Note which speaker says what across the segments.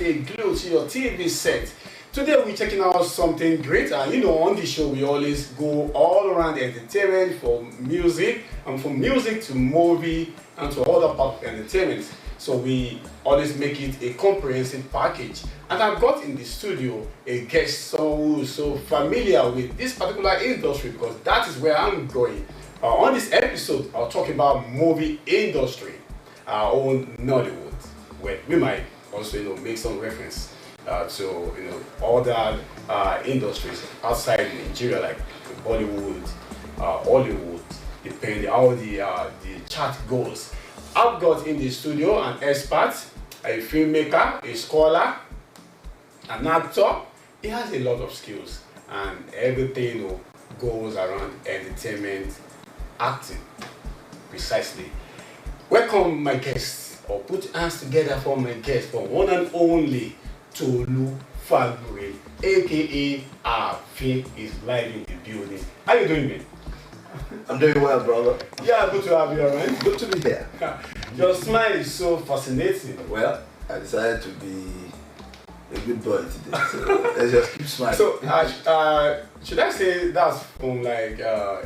Speaker 1: stay glued to your TV set. Today we're checking out something great, and on this show we always go all around entertainment, from music and from music to movie and to other part of entertainment. So we always make it a comprehensive package. And I've got in the studio a guest who is so familiar with this particular industry, because that is where I'm going. On this episode, I'll talk about movie industry, our own Nollywood, where we might also make some reference to other industries outside Nigeria, like Bollywood, Hollywood, depending how the chart goes. I've got in the studio an expert, a filmmaker, a scholar, an actor. He has a lot of skills, and everything goes around entertainment, acting, precisely. Welcome my guest, or put hands together for my guest, for one and only Tolu Fagbore, aka Afin, is live in the building. How you doing, man?
Speaker 2: I'm doing well, brother.
Speaker 1: Yeah, good to have you around.
Speaker 2: Good to be here.
Speaker 1: Your smile is so fascinating.
Speaker 2: Well, I decided to be a good boy today, so let's just keep smiling.
Speaker 1: So, should I say that's from like the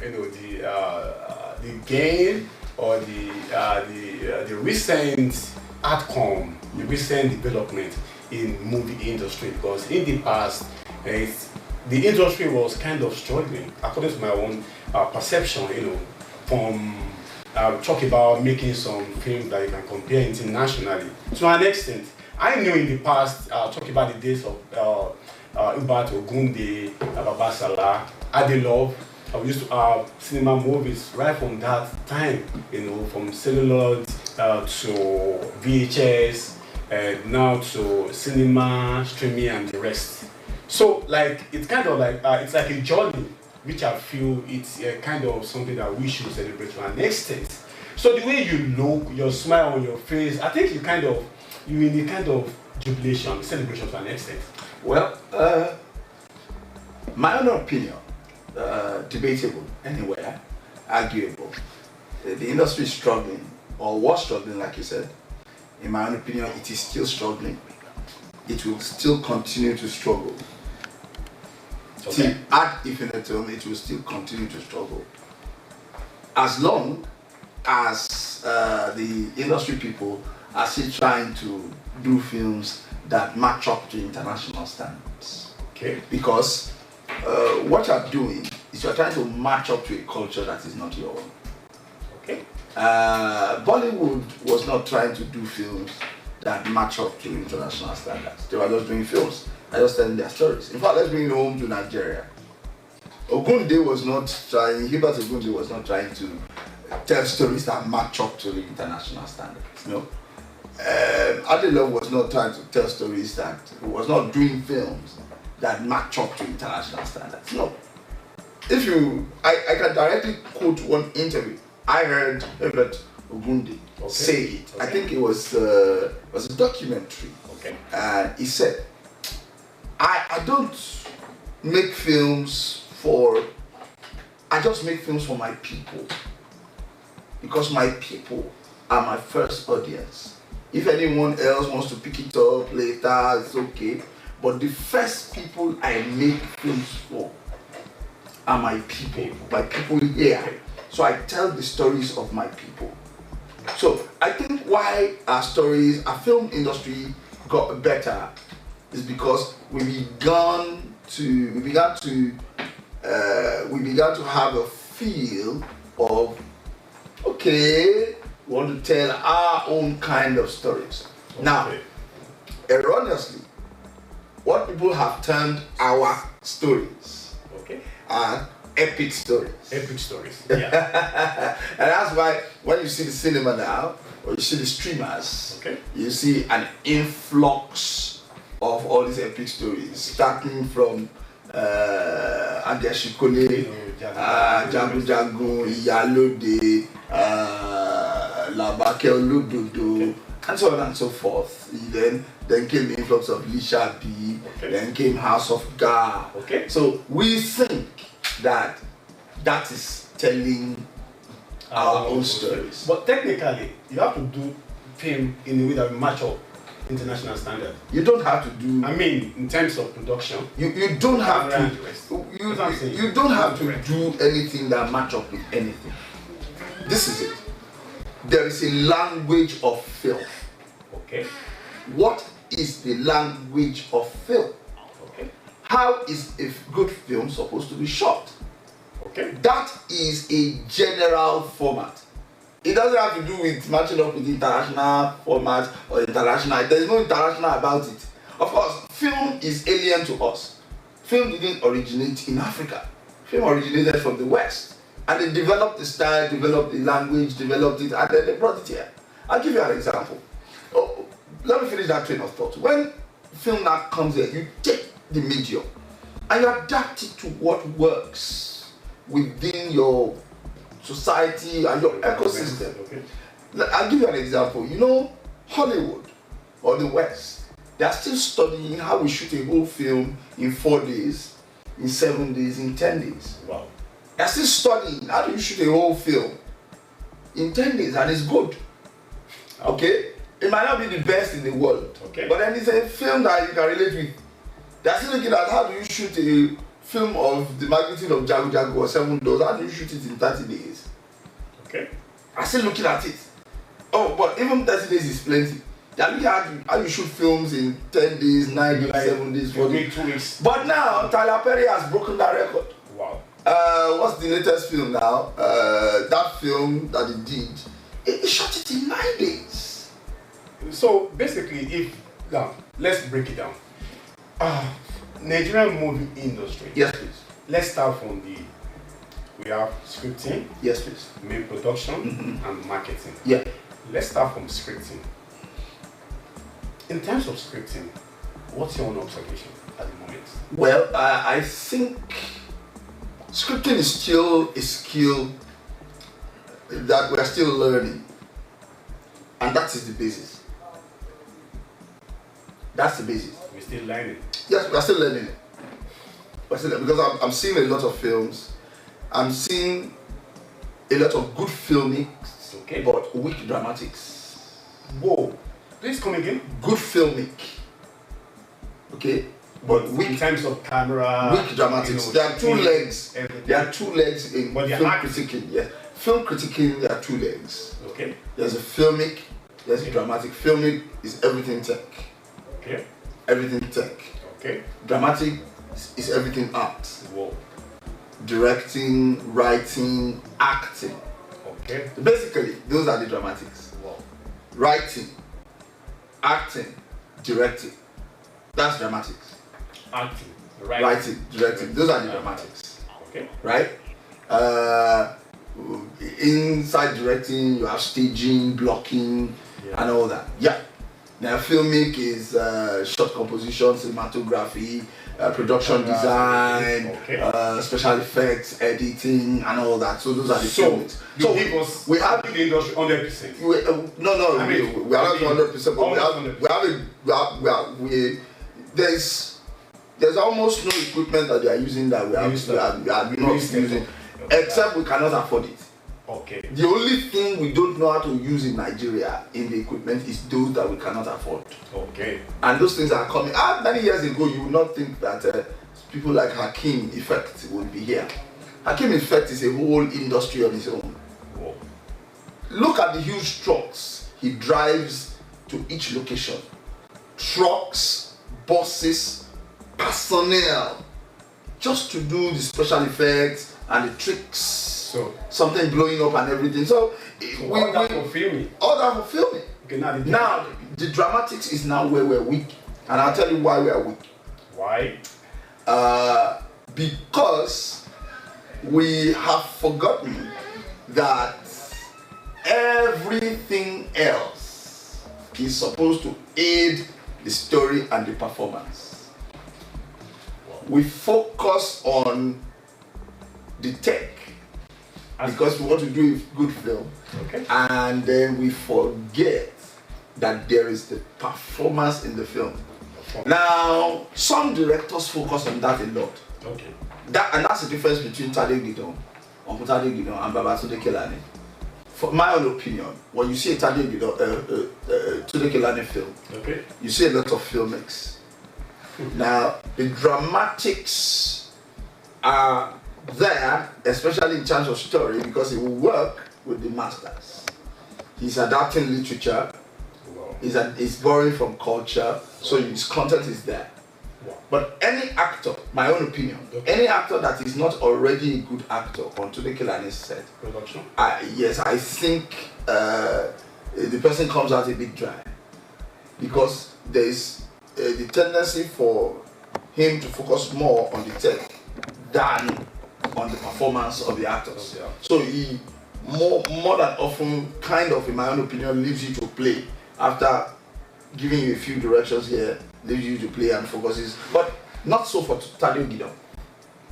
Speaker 1: gain or the recent outcome, the recent development in movie industry? Because in the past, the industry was kind of struggling, according to my own perception. From talk about making some films that you can compare internationally. To an extent, I knew in the past, talk about the days of Ubat Ogunde, Babasala, Adelove. We used to have cinema movies right from that time, from celluloid to VHS, now to cinema, streaming, and the rest. So, it's kind of like, it's like a journey, which I feel it's kind of something that we should celebrate to an extent. So the way you look, your smile on your face, I think you're in a kind of jubilation, celebration to an extent.
Speaker 2: Well, my own opinion, debatable anywhere, arguable. The industry is struggling, or was struggling, like you said. In my own opinion, it is still struggling. It will still continue to struggle.
Speaker 1: Okay.
Speaker 2: Ad infinitum, it will still continue to struggle. As long as the industry people are still trying to do films that match up to international standards.
Speaker 1: Okay.
Speaker 2: Because what you're doing is you're trying to match up to a culture that is not your own.
Speaker 1: Okay.
Speaker 2: Bollywood was not trying to do films that match up to international standards. They were just doing films. I just telling their stories. In fact, let's bring it home to Nigeria. Ogunde was not trying, Hubert Ogunde was not trying to tell stories that match up to the international standards. No. Adelove was not trying to tell stories that, was not doing films that match up to international standards. No. I can directly quote one interview. I heard Hubert Ogunde say it.
Speaker 1: Okay.
Speaker 2: I think it was a documentary.
Speaker 1: Okay.
Speaker 2: And he said, I don't make films I just make films for my people. Because my people are my first audience. If anyone else wants to pick it up later, it's okay. But the first people I make films for are my people here. So I tell the stories of my people. So I think why our film industry got better is because we began to have a feel of, okay, we want to tell our own kind of stories. Okay. Now, erroneously, what people have termed our stories are epic stories.
Speaker 1: Epic stories. Yeah.
Speaker 2: And that's why when you see the cinema now, or you see the streamers, you see an influx of all these epic stories, starting from Adeshikole, Jagu Jagu, Iyalode, Labake Olododo, and so on and so forth. Then came the influx of Lisha B, then came House of God.
Speaker 1: Okay.
Speaker 2: So we think that is telling our own stories.
Speaker 1: But technically, you have to do film in a way that will match up international standard.
Speaker 2: You don't have to do.
Speaker 1: I mean, in terms of production.
Speaker 2: You don't have to. You don't have to do anything that match up with anything. This is it. There is a language of film.
Speaker 1: Okay.
Speaker 2: What is the language of film?
Speaker 1: Okay.
Speaker 2: How is a good film supposed to be shot?
Speaker 1: Okay.
Speaker 2: That is a general format. It doesn't have to do with matching up with international format or international. There is no international about it. Of course, film is alien to us. Film didn't originate in Africa. Film originated from the West. And they developed the style, developed the language, developed it, and then they brought it here. I'll give you an example. Oh, let me finish that train of thought. When film now comes here, you take the medium and you adapt it to what works within your society and your ecosystem.
Speaker 1: Okay.
Speaker 2: I'll give you an example. You know, Hollywood or the West, they are still studying how we shoot a whole film in 4 days, in 7 days, in 10 days.
Speaker 1: Wow.
Speaker 2: They are still studying how do you shoot a whole film in 10 days, and it's good. Okay? It might not be the best in the world,
Speaker 1: okay,
Speaker 2: but then it's a film that you can relate with. They are still looking at how do you shoot a film of the magnitude of Jago Jago or 7 Doors, how do you shoot it in 30 days?
Speaker 1: Okay.
Speaker 2: I'm still looking at it. Oh, but even 30 days is plenty. They're looking at how you shoot films in 10 days, 9 days, 7 days, 4 days.
Speaker 1: 2 weeks.
Speaker 2: But now, Tyler Perry has broken that record.
Speaker 1: Wow.
Speaker 2: What's the latest film now? That film that he did, he shot it in 9 days.
Speaker 1: So basically, now let's break it down. Nigerian movie industry.
Speaker 2: Yes, please.
Speaker 1: Let's start from we have scripting.
Speaker 2: Yes, please.
Speaker 1: Main production and marketing.
Speaker 2: Yeah.
Speaker 1: Let's start from scripting. In terms of scripting, what's your own observation at the moment?
Speaker 2: Well, I think scripting is still a skill that we're still learning, and that is the basis. That's the basis.
Speaker 1: We're still learning.
Speaker 2: Yes, we're still learning it. Because I'm seeing a lot of films. I'm seeing a lot of good filmics,
Speaker 1: okay,
Speaker 2: but weak dramatics.
Speaker 1: Whoa. Please come again.
Speaker 2: Good filmic. Okay? But weak
Speaker 1: in terms of camera.
Speaker 2: Weak dramatics. There are two legs. Everything. There are two legs in film critiquing. Yes. Film critiquing, there are two legs.
Speaker 1: Okay.
Speaker 2: There's a filmic, there's a dramatic. Filmic is everything tech.
Speaker 1: Okay.
Speaker 2: Everything tech.
Speaker 1: Okay.
Speaker 2: Dramatic is everything art.
Speaker 1: Whoa.
Speaker 2: Directing, writing, acting.
Speaker 1: Okay.
Speaker 2: Basically, those are the dramatics.
Speaker 1: Wow.
Speaker 2: Writing, acting, directing. That's dramatics.
Speaker 1: Acting,
Speaker 2: writing, directing. Those are the dramatics.
Speaker 1: Okay.
Speaker 2: Right? Inside directing, you have staging, blocking, and all that. Yeah. Now, filmic is shot composition, cinematography, production design, special effects, editing, and all that. So those are the filmics.
Speaker 1: So we have the industry 100%.
Speaker 2: No, I mean, we are not 100%, but there's almost no equipment that they are using that we are not using, except we cannot afford it.
Speaker 1: Okay.
Speaker 2: The only thing we don't know how to use in Nigeria in the equipment is those that we cannot afford.
Speaker 1: Okay.
Speaker 2: And those things are coming. Many years ago, you would not think that people like Hakim Effect would be here. Hakim Effect is a whole industry on its own.
Speaker 1: Whoa.
Speaker 2: Look at the huge trucks he drives to each location. Trucks, buses, personnel, just to do the special effects and the tricks.
Speaker 1: So
Speaker 2: something blowing up and everything. So
Speaker 1: all that for filming.
Speaker 2: All that for filming.
Speaker 1: Okay,
Speaker 2: now the dramatics is now where we're weak, and I'll tell you why we are weak.
Speaker 1: Why?
Speaker 2: Because we have forgotten that everything else is supposed to aid the story and the performance. Wow. We focus on the tech because we want to do a good film, and then we forget that there is the performance in the film. Now, some directors focus on that a lot.
Speaker 1: Okay.
Speaker 2: And that's the difference between Tade Gidon, Uncle Tade Gidon, and Babatunde Kelani. for my own opinion, when you see a Tade Kelani film,
Speaker 1: Okay.
Speaker 2: you see a lot of filmics. Now, the dramatics are there, especially in terms of story, because he will work with the masters. He's adapting literature.
Speaker 1: Wow.
Speaker 2: He's borrowing from culture, so his content is there.
Speaker 1: Wow.
Speaker 2: But any actor, my own opinion, any actor that is not already a good actor on Tade Kelani's set,
Speaker 1: Production.
Speaker 2: yes, I think the person comes out a bit dry, because there is the tendency for him to focus more on the tech than on the performance of the actors.
Speaker 1: Yeah.
Speaker 2: So he more than often, kind of, in my own opinion, leaves you to play after giving you a few directions here, leaves you to play and focuses. But not so for Tade Gideon.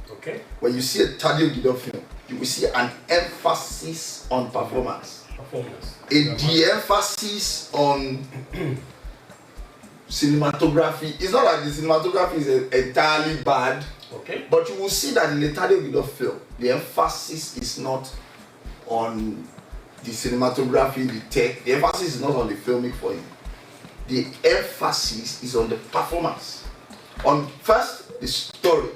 Speaker 1: Okay.
Speaker 2: When you see a Tade Gideon film, you will see an emphasis on performance.
Speaker 1: Performance.
Speaker 2: A de-emphasis on cinematography. It's not like the cinematography is entirely bad.
Speaker 1: Okay.
Speaker 2: But you will see that in the Tade Gideon film, the emphasis is not on the cinematography, the tech. The emphasis is not on the filming for him. The emphasis is on the performance. On first the story,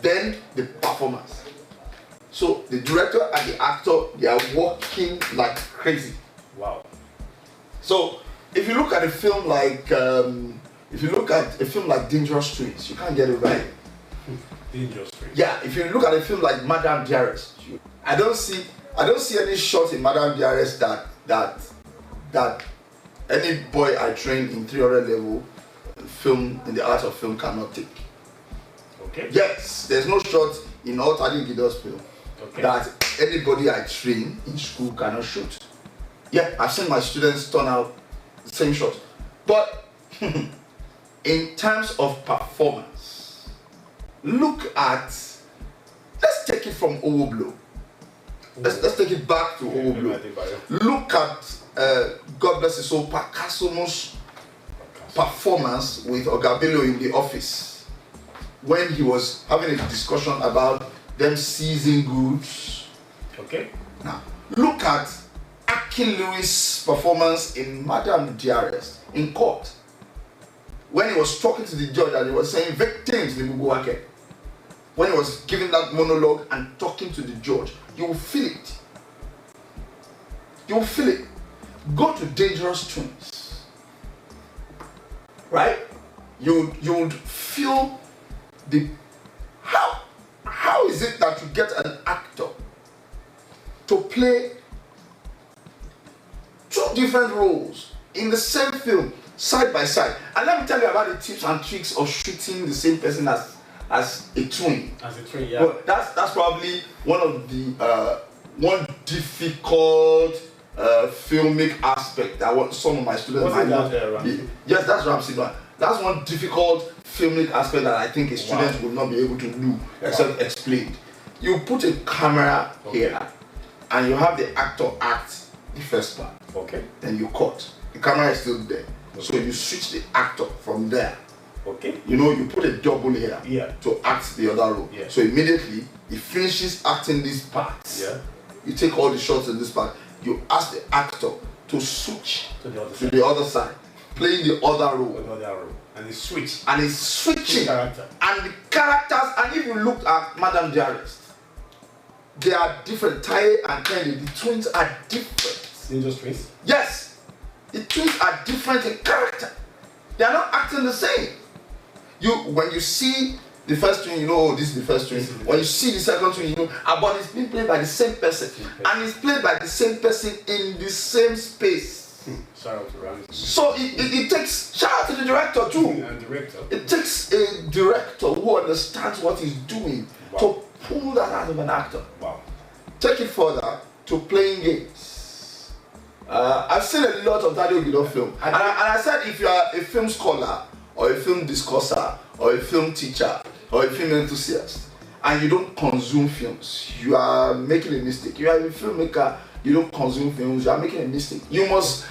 Speaker 2: then the performance. So the director and the actor, they are working like crazy.
Speaker 1: Wow.
Speaker 2: So if you look at a film like Dangerous Twins, you can't get it right.
Speaker 1: Dangerous Twins.
Speaker 2: Yeah, if you look at a film like Madame Diarist, I don't see any shot in Madame Diarist that any boy I trained in 300 level film in the art of film cannot take.
Speaker 1: Okay.
Speaker 2: Yes, there's no shot in all Tade Gideon's film that anybody I train in school cannot shoot. Yeah, I've seen my students turn out the same shot. But in terms of performance, let's take it from Owoblo. Let's take it back to Owoblo. Look at God bless his soul, Pakasomo's performance with Ogabelo in the office when he was having a discussion about them seizing goods.
Speaker 1: Okay.
Speaker 2: Now, look at Akin Lewis' performance in Madame Diarist in court when he was talking to the judge and he was saying victims in Bubuwake. When he was giving that monologue and talking to the judge, you will feel it. You will feel it. Go to Dangerous Twins, right? You would feel the how is it that you get an actor to play two different roles in the same film side by side? And let me tell you about the tips and tricks of shooting the same person as a twin.
Speaker 1: As a twin, yeah.
Speaker 2: Well, that's probably one of the one difficult filmic aspect that some of my students might not be. Yes, that's Ramsey. That's one difficult filmic aspect that I think a student will not be able to do except explain. You put a camera here and you have the actor act the first part.
Speaker 1: Okay.
Speaker 2: Then you cut. The camera is still there. Okay. So you switch the actor from there.
Speaker 1: Okay.
Speaker 2: You know, you put a double here to act the other role.
Speaker 1: Yeah.
Speaker 2: So immediately he finishes acting this part.
Speaker 1: Yeah.
Speaker 2: You take all the shots in this part. You ask the actor to switch
Speaker 1: to
Speaker 2: the other side, playing the other role.
Speaker 1: And he switch.
Speaker 2: And he's switching.
Speaker 1: Character.
Speaker 2: And the characters, and if you look at Madame Diarist, they are different. Taye and Kenny, the twins are different.
Speaker 1: Dangerous Twins?
Speaker 2: Yes. The twins are different in character. They are not acting the same. When you see the first twin, you know, oh, this is the first twin. When you see the second twin, you know, but it's being played by the same person. And it's played by the same person in the same space.
Speaker 1: Shout out to Ramsey.
Speaker 2: So it takes, shout out to the director too.
Speaker 1: And director.
Speaker 2: It takes a director who understands what he's doing to pull that out of an actor.
Speaker 1: Wow.
Speaker 2: Take it further to playing games. I've seen a lot of Tade Gideon film. And I said, if you are a film scholar, or a film discusser, or a film teacher, or a film enthusiast, and you don't consume films, you are making a mistake. You are a filmmaker, you don't consume films, you are making a mistake. You must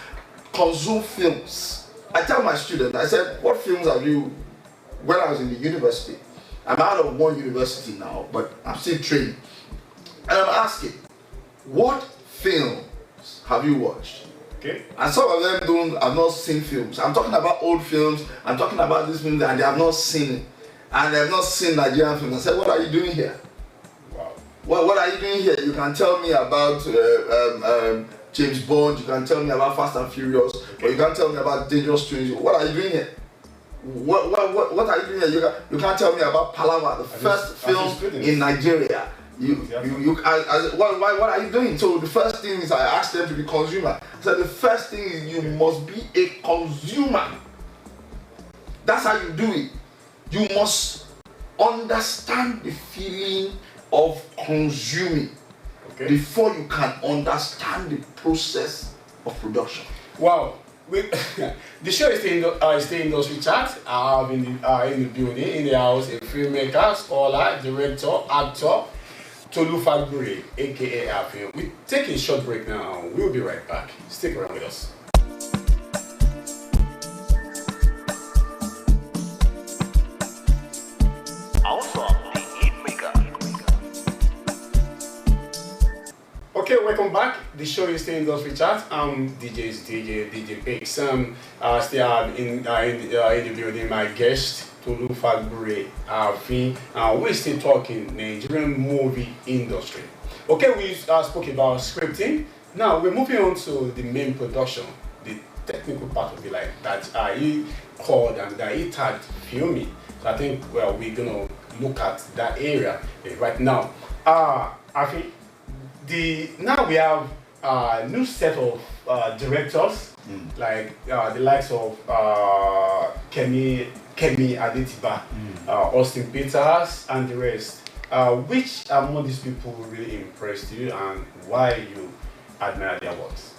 Speaker 2: consume films. I tell my students, I said, what films have you, when I was in the university, I'm out of one university now, but I'm still training. And I'm asking, what films have you watched?
Speaker 1: Okay.
Speaker 2: And some of them have not seen films. I'm talking about old films. I'm talking about these films and they have not seen it. And they have not seen Nigerian films. I said, what are you doing here?
Speaker 1: Wow.
Speaker 2: What are you doing here? You can tell me about James Bond. You can tell me about Fast and Furious. Or you can tell me about Dangerous Twins. What are you doing here? What are you doing here? You can't tell me about Palava, the first film in Nigeria. What are you doing? So the first thing is I asked them to be consumer. So the first thing is you must be a consumer. That's how you do it. You must understand the feeling of consuming before you can understand the process of production.
Speaker 1: Wow. The show is the industry chat. I have in the building, in the house, a filmmaker, scholar, director, actor, Tolu Fagbure, aka Afio. We take a short break now. We'll be right back. Stick around with us. Okay, welcome back. The show is still Industry Chat. I'm DJ Bix. Still in the building, my guest, Tolu Fagbure, we're still talking Nigerian movie industry. Okay, we spoke about scripting. Now we're moving on to the main production, the technical part of it, like that he called and that he tagged filming. So I think we're gonna look at that area right now. I think now we have a new set of directors, like the likes of Kemi Adetiba, Austin Peters, and the rest. Which among these people really impressed you, and why you admire their works?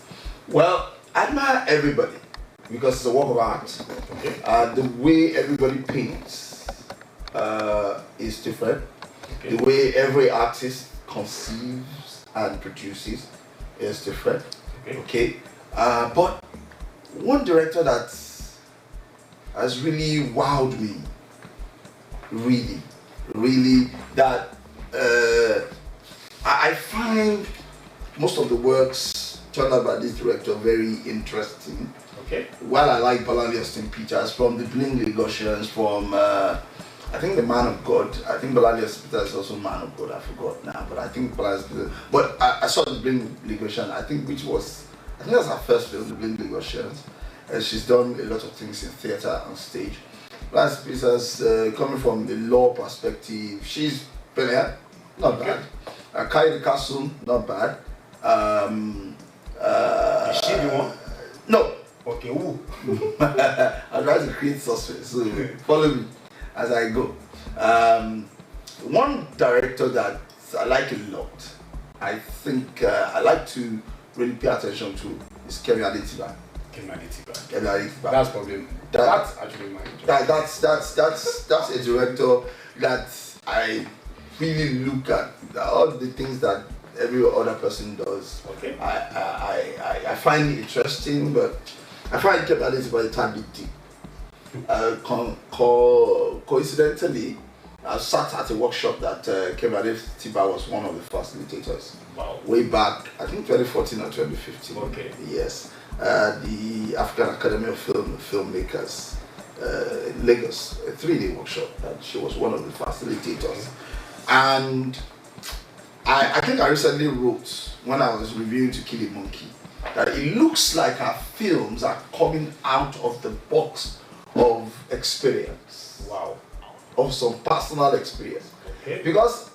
Speaker 2: Well, I admire everybody because it's a work of art. Okay. The way everybody paints is different. Okay. The way every artist conceives and produces is different. Okay. But one director that has really wowed me, really, that I find most of the works turned out by this director very interesting.
Speaker 1: Okay.
Speaker 2: While I like Balali Austin Peters, from the Bling Negotiations, from I think the Man of God. I think Balali Austin Peters is also Man of God. I forgot now, but I think Balali Austin Peters. But I saw the Bling Negotiations. I think that's her first film, the Bling Negotiations. She's done a lot of things in theatre and stage. Balali Austin Peters, coming from the law perspective, she's brilliant, not bad. Kai the Castle, not bad.
Speaker 1: Is she the one?
Speaker 2: No.
Speaker 1: Okay, who?
Speaker 2: I try to create suspense, so follow me as I go. One director that I like a lot, I think I like to really pay attention to, is Kemi Adetiba. That's
Speaker 1: probably that's actually my
Speaker 2: that's a director that I really look at all the things that every other person does.
Speaker 1: Okay.
Speaker 2: I find it interesting, but I find Kemi Adetiba a tad bit deep. Coincidentally, I sat at a workshop that Kemi Adetiba was one of the facilitators.
Speaker 1: Wow.
Speaker 2: Way back, I think 2014 or 2015.
Speaker 1: Okay.
Speaker 2: Yes. The African Academy of Filmmakers in Lagos, a 3-day workshop, and she was one of the facilitators. And I think I recently wrote, when I was reviewing To Kill a Monkey, that it looks like her films are coming out of the box of experience.
Speaker 1: Wow.
Speaker 2: Of some personal experience.
Speaker 1: Okay.
Speaker 2: Because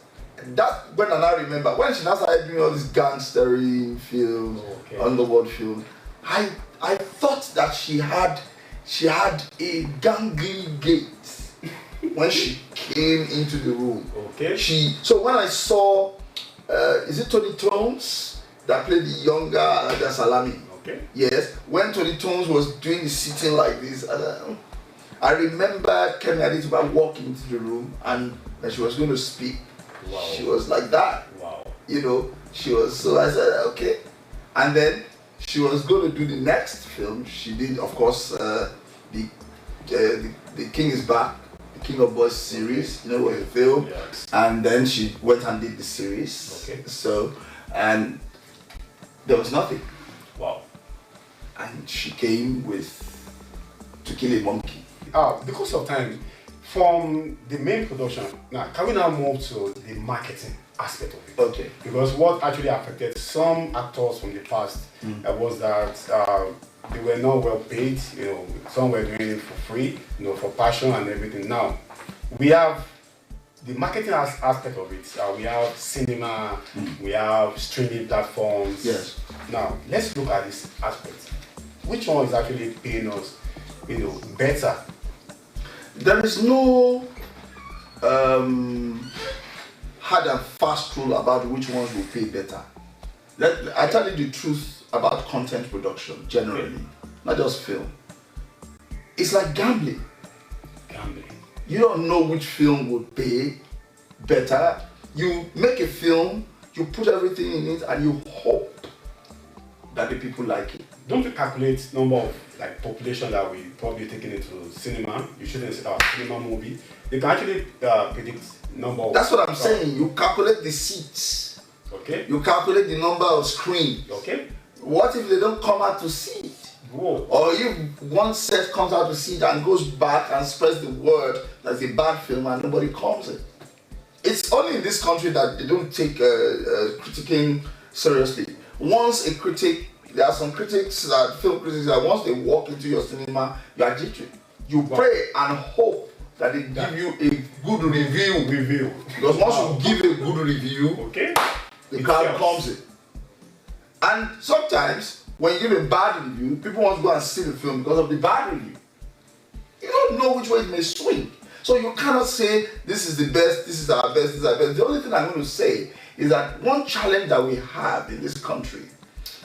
Speaker 2: that, when I remember, when she now started doing all these gangstering films, underworld films, I thought that she had a gangly gait when she came into the room.
Speaker 1: Okay.
Speaker 2: So when I saw, is it Tony Tones that played the younger Alaja Salami?
Speaker 1: Okay.
Speaker 2: Yes. When Tony Tones was doing the sitting like this, I remember Kemi Adetiba walking into the room and she was going to speak.
Speaker 1: Wow.
Speaker 2: She was like that.
Speaker 1: Wow.
Speaker 2: You know, she was. So I said, okay. And then she was going to do the next film. She did, of course, the King is Back, the King of Boys series. You know, was a film.
Speaker 1: Yes.
Speaker 2: And then she went and did the series.
Speaker 1: Okay.
Speaker 2: So, and There was nothing.
Speaker 1: Wow.
Speaker 2: And she came with To Kill a Monkey.
Speaker 1: Because of time, from the main production, now can we now move to the marketing aspect of it?
Speaker 2: Okay.
Speaker 1: Because what actually affected some actors from the past was that they were not well paid. You know, some were doing it for free, you know, for passion and everything. Now we have the marketing aspect of it. We have cinema, we have streaming platforms.
Speaker 2: Yes.
Speaker 1: Now let's look at this aspect. Which one is actually paying us, you know, better?
Speaker 2: There is no hard and fast rule about which ones will pay better. I tell you the truth about content production generally, not just film. It's like gambling. You don't know which film will pay better. You make a film, you put everything in it, and you hope that the people like it.
Speaker 1: Don't you calculate number of like population that we probably taking into cinema? You shouldn't say cinema movie. They can actually predict number of.
Speaker 2: That's what I'm saying. You calculate the seats.
Speaker 1: Okay.
Speaker 2: You calculate the number of screens.
Speaker 1: Okay.
Speaker 2: What if they don't come out to see it?
Speaker 1: Whoa.
Speaker 2: Or if one set comes out to see it and goes back and spreads the word that it's a bad film and nobody comes in. It's only in this country that they don't take critiquing seriously. Once a critic, there are some critics, film critics, that once they walk into your cinema, you are jittery. You pray and hope that they give you a good review. Because once you give a good review, the crowd comes in. And sometimes, when you give a bad review, people want to go and see the film because of the bad review. You don't know which way it may swing. So you cannot say, this is the best, this is our best, this is our best. The only thing I'm going to say is that one challenge that we have in this country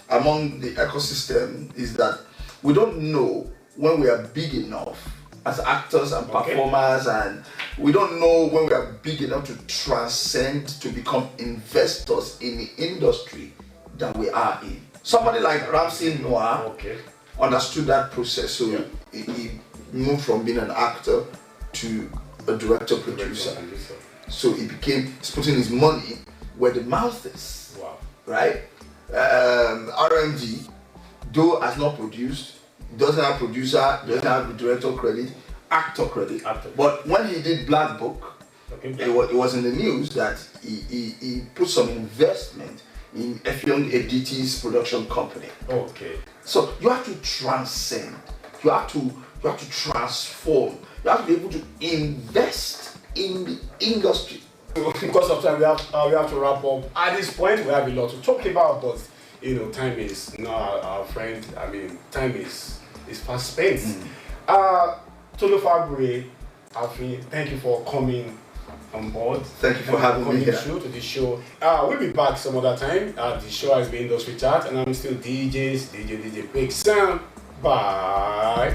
Speaker 2: among the ecosystem is that we don't know when we are big enough as actors and performers, and we don't know when we are big enough to transcend, to become investors in the industry that we are in. Somebody like Ramsey Noah understood that process, so he moved from being an actor to a director producer. So he's putting his money where the mouth is.
Speaker 1: Wow.
Speaker 2: Right? RMD, though has not produced, doesn't have producer, doesn't have the director credit, actor credit. But when he did Black Book, it was in the news that he put some investment in Effiong Editi's production company.
Speaker 1: Okay.
Speaker 2: So you have to transcend. You have to transform. You have to be able to invest in the industry.
Speaker 1: Because of time, we have to wrap up. At this point, we have a lot to talk about, but you know, time is not our friend. I mean, time is fast spent. Tolu Fagwe, Alfie, thank you for coming on board.
Speaker 2: Thank you for having me here.
Speaker 1: To the show. We'll be back some other time. The show has been Industry Chat, and I'm still DJ Big Sam. Bye.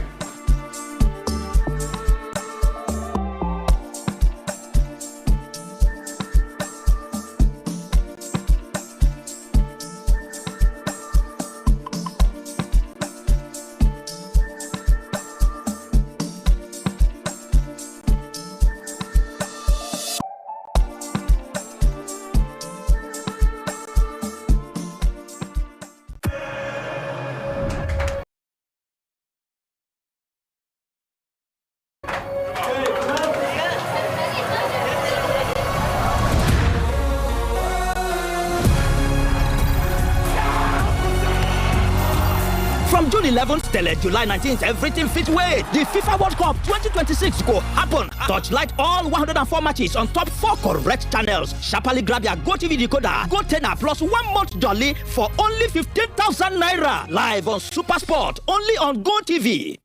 Speaker 3: June 11th till July 19th, everything fit way. The FIFA World Cup 2026 go happen. Touchlight all 104 matches on top 4 correct channels. Sharply grab your GoTV decoder, GoTenna plus 1 month jolly for only 15,000 naira. Live on Super Sport, only on GoTV.